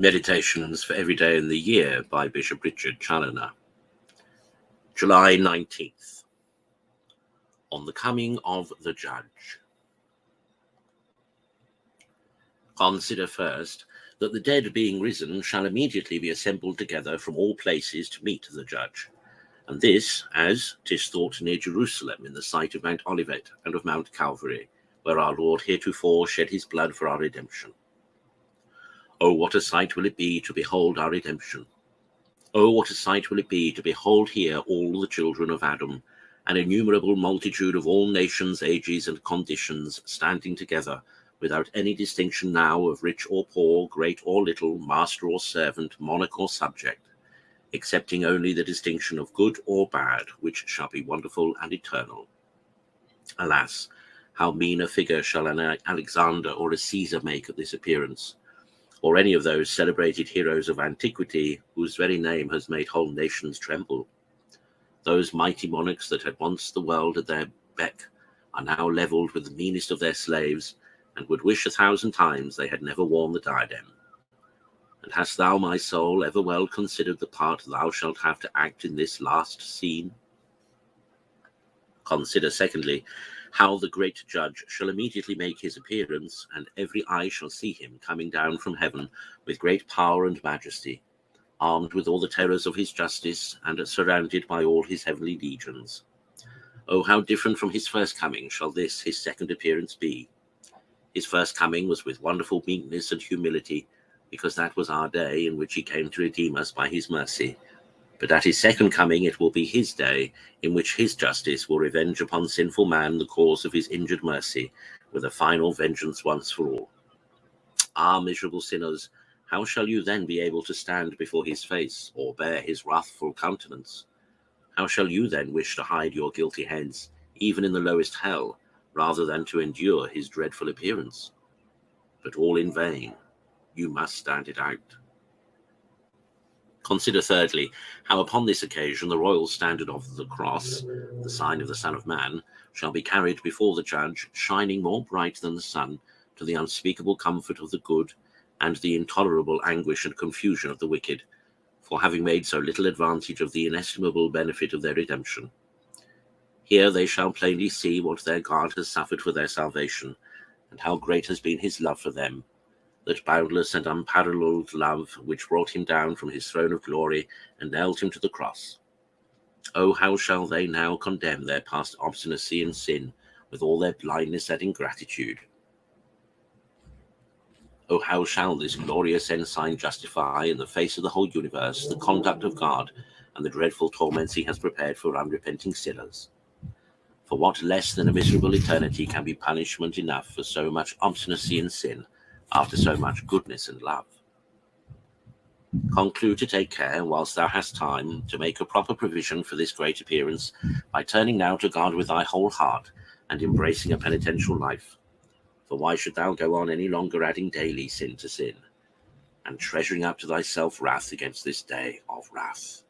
Meditations for Every Day in the Year by Bishop Richard Challoner. July 19th. On the Coming of the Judge. Consider first that the dead being risen shall immediately be assembled together from all places to meet the Judge, and this, as 'tis thought, near Jerusalem, in the sight of Mount Olivet and of Mount Calvary, where our Lord heretofore shed his blood for our redemption. Oh, what a sight will it be to behold our redemption! Oh, what a sight will it be to behold here all the children of Adam, an innumerable multitude of all nations, ages, and conditions, standing together, without any distinction now of rich or poor, great or little, master or servant, monarch or subject, excepting only the distinction of good or bad, which shall be wonderful and eternal. Alas, how mean a figure shall an Alexander or a Caesar make at this appearance, or any of those celebrated heroes of antiquity whose very name has made whole nations tremble. Those mighty monarchs that had once the world at their beck are now levelled with the meanest of their slaves, and would wish 1,000 times they had never worn the diadem. And hast thou, my soul, ever well considered the part thou shalt have to act in this last scene? Consider, secondly, how the great Judge shall immediately make his appearance, and every eye shall see him coming down from heaven with great power and majesty, armed with all the terrors of his justice, and surrounded by all his heavenly legions. Oh, how different from his first coming shall this his second appearance be! His first coming was with wonderful meekness and humility, because that was our day in which he came to redeem us by his mercy. But at his second coming it will be his day, in which his justice will revenge upon sinful man the cause of his injured mercy, with a final vengeance once for all. Ah, miserable sinners, how shall you then be able to stand before his face, or bear his wrathful countenance? How shall you then wish to hide your guilty heads, even in the lowest hell, rather than to endure his dreadful appearance? But all in vain. You must stand it out. Consider thirdly, how upon this occasion the royal standard of the cross, the sign of the Son of Man, shall be carried before the Judge, shining more bright than the sun, to the unspeakable comfort of the good, and the intolerable anguish and confusion of the wicked, for having made so little advantage of the inestimable benefit of their redemption. Here they shall plainly see what their God has suffered for their salvation, and how great has been his love for them, that boundless and unparalleled love which brought him down from his throne of glory and nailed him to the cross. Oh, how shall they now condemn their past obstinacy and sin, with all their blindness and ingratitude? Oh, how shall this glorious ensign justify in the face of the whole universe the conduct of God and the dreadful torments he has prepared for unrepenting sinners? For what less than a miserable eternity can be punishment enough for so much obstinacy and sin, after so much goodness and love? Conclude to take care, whilst thou hast time, to make a proper provision for this great appearance, by turning now to God with thy whole heart, and embracing a penitential life. For why should thou go on any longer adding daily sin to sin, and treasuring up to thyself wrath against this day of wrath?